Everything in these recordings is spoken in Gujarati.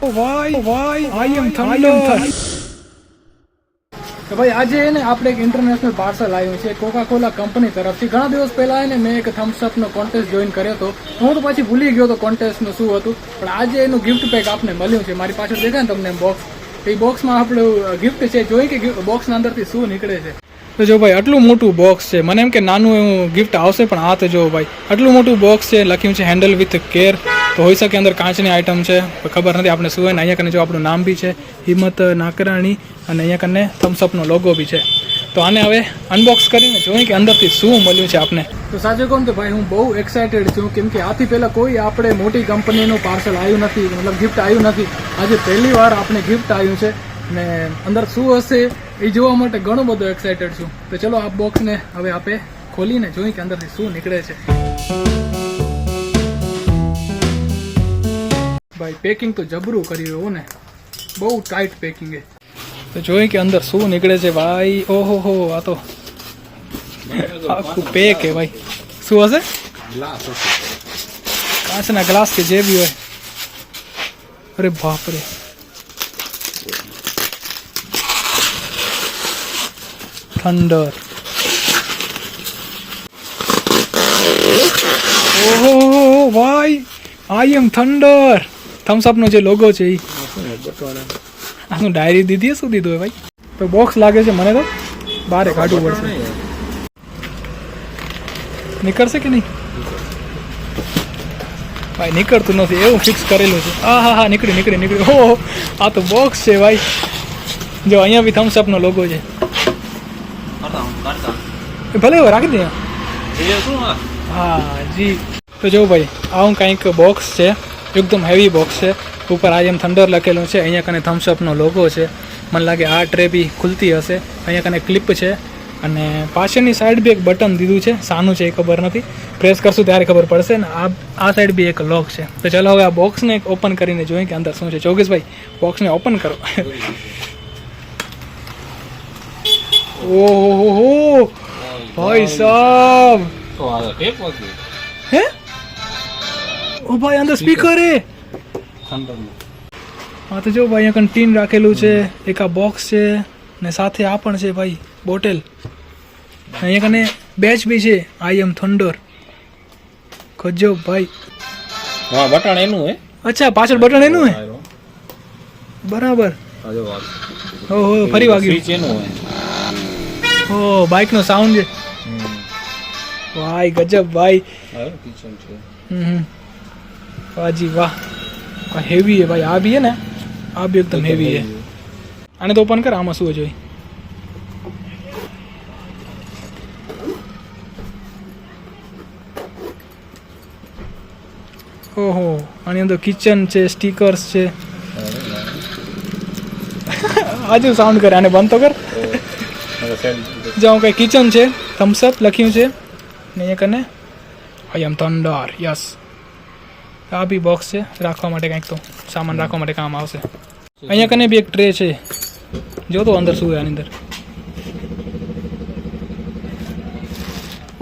ભાઈ આઈ એમ થંડર. તો ભાઈ આજે ને આપણે એક ઇન્ટરનેશનલ પાર્સલ આવ્યું છે કોકા કોલા કંપની તરફથી. ઘણા દિવસ પહેલા ને મેં એક થમ્સ અપ નો કોન્ટેસ્ટ જોઈન કર્યો હતો. હું તો પછી ભૂલી ગયો હતો કોન્ટેસ્ટ નું શું હતું, પણ આજે એનું ગિફ્ટ પેક આપને મળ્યું છે. મારી પાછળ દેખાય ને તમને બોક્સ, એ બોક્સમાં આપણું ગિફ્ટ છે. જોઈ કે બોક્સના અંદરથી શું નીકળે છે. તો જો ભાઈ આટલું મોટું બોક્સ છે. મને એમ કે નાનું એવું ગિફ્ટ આવશે, પણ આ તો જો ભાઈ આટલું મોટું બોક્સ છે. લખ્યું છે હેન્ડલ વિથ કેર. તો હોઈ શકે અંદર કાચની આઈટમ છે, ખબર નથી આપણે શું હોય ને. અહીંયા કને જો આપણું નામ બી છે હિંમત નાકરાણી, અને અહીંયા કને થમ્સઅપનો લોગો બી છે. તો આને હવે અનબોક્સ કરીને જોઈએ કે અંદરથી શું મળ્યું છે આપને. તો સાચું કહું તો ભાઈ હું બહુ એક્સાઇટેડ છું, કેમ કે આથી પહેલાં કોઈ આપણે મોટી કંપનીનું પાર્સલ આવ્યું નથી, મતલબ ગિફ્ટ આવ્યું નથી. આજે પહેલી વાર આપણે ગિફ્ટ આવ્યું છે ને અંદર શું હશે એ જોવા માટે ઘણો બધો એક્સાઇટેડ છું. તો ચલો આ બોક્સને હવે આપણે ખોલીને જોઈએ કે અંદરથી શું નીકળે છે. ભાઈ પેકિંગ તો જબરું કર્યું એવું ને, બહુ ટાઈટ પેકિંગ છે. તો જોઈએ કે અંદર શું નીકળે છે ભાઈ. ઓહો હો, આ તો આખું પેક હે ભાઈ. શું હશે? ગ્લાસ હશે, કાચના ગ્લાસ કે જે બી હોય. અરે બાપરે, થંડર. ઓહો ભાઈ આઈ એમ થંડર. થમ્સઅપ નો જે લોગો છે એ આનું ડાયરી દીધી શું દીધું હોય ભાઈ. તો બોક્સ લાગે છે મને તો બારે કાઢવું પડશે. નીકળશે કે નહીં ભાઈ? નીકળતું નથી, એવું ફિક્સ કરેલું છે. હા હા નીકળી. ઓહો આ તો બોક્સ છે ભાઈ. જો અહીંયા બી થમ્સઅપ નો લોગો છે. ભલે રાખી દે. હા જી. તો જો ભાઈ આવું કંઈક બોક્સ છે, એકદમ હેવી બોક્સ છે. ઉપર આઈ એમ થંડર લખેલું છે. અહીંયા કને થમ્સઅપનો લોગો છે. મને લાગે આ ટ્રે બી ખુલતી હશે. અહીંયા કને ક્લિપ છે, અને પાછળની સાઈડ બી એક બટન દીધું છે. સાનું છે એ ખબર નથી, પ્રેસ કરશું ત્યારે ખબર પડશે. ને આ સાઈડ બી એક લોક છે. તો ચાલો હવે આ બોક્સને ઓપન કરીને જોઈએ કે અંદર શું છે. ચોગેશભાઈ બોક્સને ઓપન કરો. ઓહો ભાઈ સાહેબ, હે ઓ ભાઈ અંદર સ્પીકર હે. હા તો જો ભાઈ અહીંયા ટીન રાખેલું છે, એક આ બોક્સ છે, ને સાથે આ પણ છે ભાઈ બોટલ. અહીંયા કને બેચ બી છે આઈ એમ થંડર. ગજબ ભાઈ. હા બટન એનું હે. અચ્છા પાછળ બટન એનું હે, બરાબર. ઓહો ફરી વાગ્યું. સ્વિચ એનું હે. ઓ બાઇક નો સાઉન્ડ છે ભાઈ. ગજબ ભાઈ. કિચન છે. વાજી વાહ, આ હેવી હે ભાઈ. આ બી હે ને, આ બી એકદમ હેવી હે. આને તો ઓપન કર, આમાં શું જોઈએ. ઓહો આની અંદર કિચન છે, સ્ટીકર્સ છે. આજુ સાઉન્ડ કરે, આને બંધ તો કર. જાઉં કઈ કિચન છે, થમ્સઅપ લખ્યું છે, ને અહીંયા કને આઈ એમ થંડર. યસ. આ બી બોક્સ છે રાખવા માટે, કંઈક તો સામાન રાખવા માટે કામ આવશે. અહીંયા કને બી એક ટ્રે છે. જો તો અંદર શું છે આની અંદર.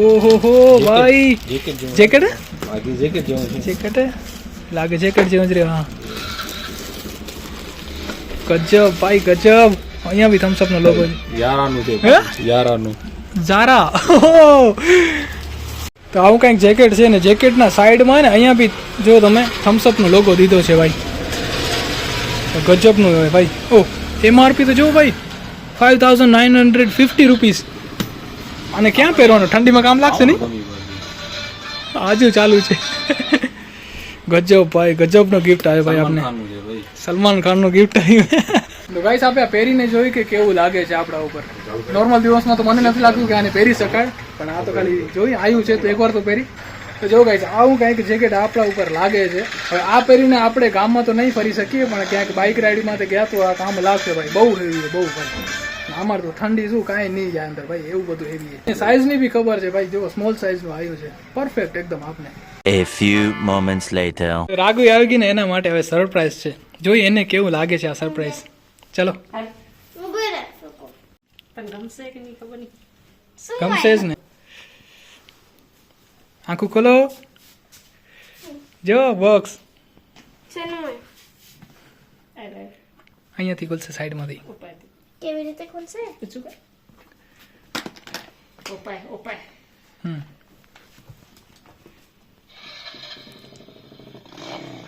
ઓહો હો ભાઈ, જેકેટ જેકેટ લાગે, જેકેટ જેવું જ રે. હા ગજબ ભાઈ ગજબ. અહીંયા બી થમ્સઅપ નો લોગો છે. યારાનું ઝારા. તો આવું કંઈક જેકેટ છે, ને જેકેટના સાઈડમાં ને અહીંયા બી જો તમે થમ્સઅપ નો લોગો દીધો છે ભાઈ. ગજબનું હોય ભાઈ. ઓહ એમઆરપી તો જો ભાઈ 5950 રૂપીસ. અને ક્યાં પહેરવાનો, ઠંડીમાં કામ લાગશે નહીં. આજુ ચાલુ છે. ગજબ ભાઈ, ગજબનો ગિફ્ટ આવ્યો ભાઈ આપને. સલમાન ખાનનો ગિફ્ટ આવ્યું. તો ગાઈસ આપણે પહેરીને જોઈ કે કેવું લાગે છે આપણા ઉપર. નોર્મલ દિવસમાં તો મને નથી લાગતું કે આને પહેરી શકાય, પણ આ તો ખાલી જોઈ આવ્યું છે તો એકવાર તો પહેરી. તો જો ગાઈસ આવું કંઈક જેકેટ આપણા ઉપર લાગે છે. હવે આ પહેરીને આપણે ગામમાં તો નહીં ફરી શકીએ, પણ ક્યાંક બાઇક રાઇડમાં તો ગયા તો આ કામ લાગશે ભાઈ. બહુ હેવી છે, બહુ ભાઈ. અમારે તો ઠંડી શું કાંઈ નહીં જાય અંદર ભાઈ, એવું બધું હેવી છે. સાઇઝની બી ખબર છે ભાઈ. જો સ્મોલ સાઇઝનું આવ્યું છે, પરફેક્ટ એકદમ આપને. A few moments later. Raghu આવી ગઈ ને એના માટે હવે સરપ્રાઈઝ છે. જોઈ એને કેવું લાગે છે આ સરપ્રાઈઝ. ચલો ગમશે જ ને. આખું ખોલો. જો બોક્સ અહીંયાથી ખુલશે સાઈડમાંથી. કેવી રીતે ખુલશે? હમ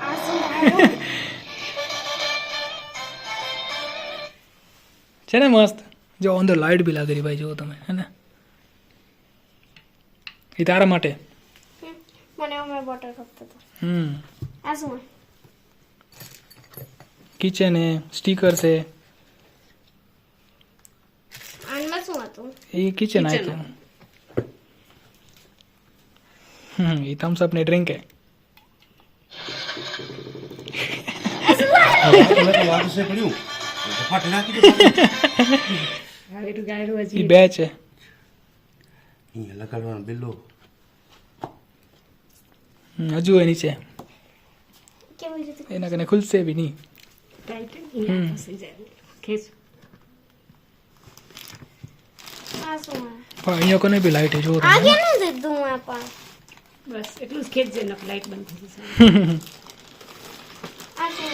આ શું આવ્યું? છે ને મસ્ત. જો અંદર લાઇટ બી લાગેલી ભાઈ, જુઓ તમે, હે ને? એ તારા માટે. મને અમે બોટલ ખપતો હતો. આ શું? કિચન હે, સ્ટીકર છે. આનમાં શું હતું? એ કિચન આપ્યું. એ થમ્સ અપ ની ડ્રિંક હે. એ બે છે. હજુ એ નીચે કેવી રીતે? એના કને ખુલશે બી નહીં. આ શું? પણ અહીંયા કને બી લાઈટ જુઓ આ તમે. કેનું દીધું આ પણ? બસ એટલું જ ખેંચજે ને લાઈટ બંધ થઈ જશે. આ શું?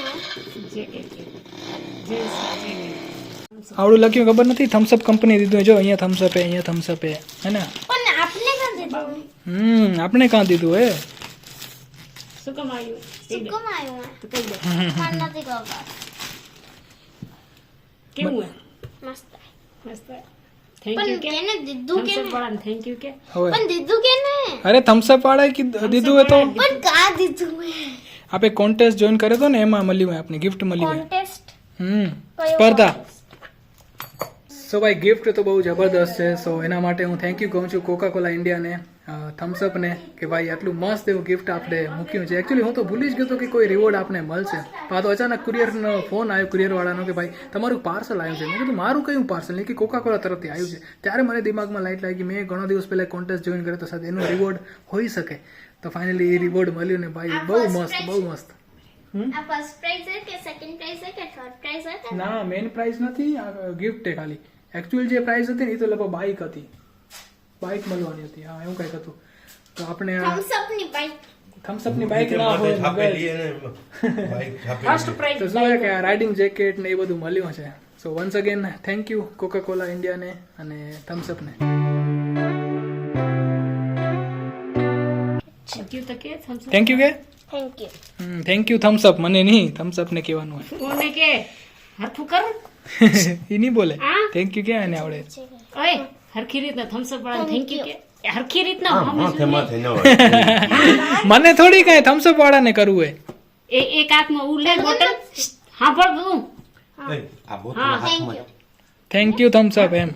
આવડું લખ્યું ખબર નથી. થમ્સઅપ કંપની દીધું હે. જો અહીંયા થમ્સઅપ હે, અહીંયા થમ્સઅપ હે, હે ને? પણ આપણે કાં દીધું? આપણે કાં દીધું હે? શું કામ આવ્યું? શું કામ આવ્યું? તો કહી દે મને નથી ખબર. કેવું હે? મસ્ત. મસ્ત થેન્ક પણ યુ કે કેને દીધું કે થમ્સ અપ વાળાને થેન્ક યુ કે હવે પણ દીધું કે ને? અરે થમ્સઅપ વાળાએ દીધું હે તો પણ કા દીધું હે? આપણે કોન્ટેસ્ટ જોઈન કર્યો તો ને, એમાં મળ્યું હોય, આપણે ગિફ્ટ મળ્યું હોય. કોન્ટેસ્ટ સ્પર્ધા. સો ભાઈ ગિફ્ટ તો બહુ જબરદસ્ત છે. સો એના માટે હું થેન્ક યુ કહું છું કોકા કોલા ઇન્ડિયાને, થમ્સઅપને, કે ભાઈ આટલું મસ્ત એવું ગિફ્ટ આપણે મૂક્યું છે. એકચ્યુઅલી હું તો ભૂલી જ ગયો હતો કે કોઈ રિવોર્ડ આપણે મળશે. પણ આ તો અચાનક કુરિયરનો ફોન આવ્યો, કુરિયરવાળાનો, કે ભાઈ તમારું પાર્સલ આવ્યું છે. મેં કીધું મારું કયું પાર્સલ? નહીં, કે કોકા કોલા તરફથી આવ્યું છે. ત્યારે મને દિમાગમાં લાઈટ લાગી. મેં ઘણા દિવસ પહેલાં કોન્ટેસ્ટ જોઈન કર્યો તો સાથે એનું રિવોર્ડ હોઈ શકે. તો ફાઇનલી એ રિવોર્ડ મળ્યું ને ભાઈ, બહુ મસ્ત, બહુ મસ્ત. આ ફર્સ્ટ પ્રાઇઝ છે કે સેકન્ડ પ્રાઇઝ છે કે થર્ડ પ્રાઇઝ છે? ના, મેઇન પ્રાઇઝ નથી, આ ગિફ્ટ છે ખાલી. એકચ્યુઅલ જે પ્રાઇઝ હતી ને એ તો લગભગ બાઇક હતી, બાઇક મળવાની હતી. હા, એવું કંઈક હતું. તો આપણે થમ્સ અપ ની બાઈક. થમ્સ ની બાઇક ના હોય ફર્સ્ટ પ્રાઇઝ તો શું છે કે રાઇડિંગ જેકેટ ને એ બધું મળ્યું છે. So once again thank you Coca Cola ઇન્ડિયાને અને થમ્સ અપને. થેન્ક યુ તો કે થમ્સ થેન્ક યુ કે thank you. Thank you Thums up, મને નહીં, થમ્સ અપ ને કહેવાનું હોય. કોને કે હરખું કર એ નહીં બોલે. હા? થેન્ક યુ કે આને આવડે. ઓય હરખી રીતના થમ્સ અપ વાળાને થેન્ક યુ કે હરખી રીતના મને થોડી કઈ થમ્સ અપ વાળાને કરવું હોય. એક હાથમાં ઉ લે બોટલ હા ભળ તું thank you. Thank you Thums Up M.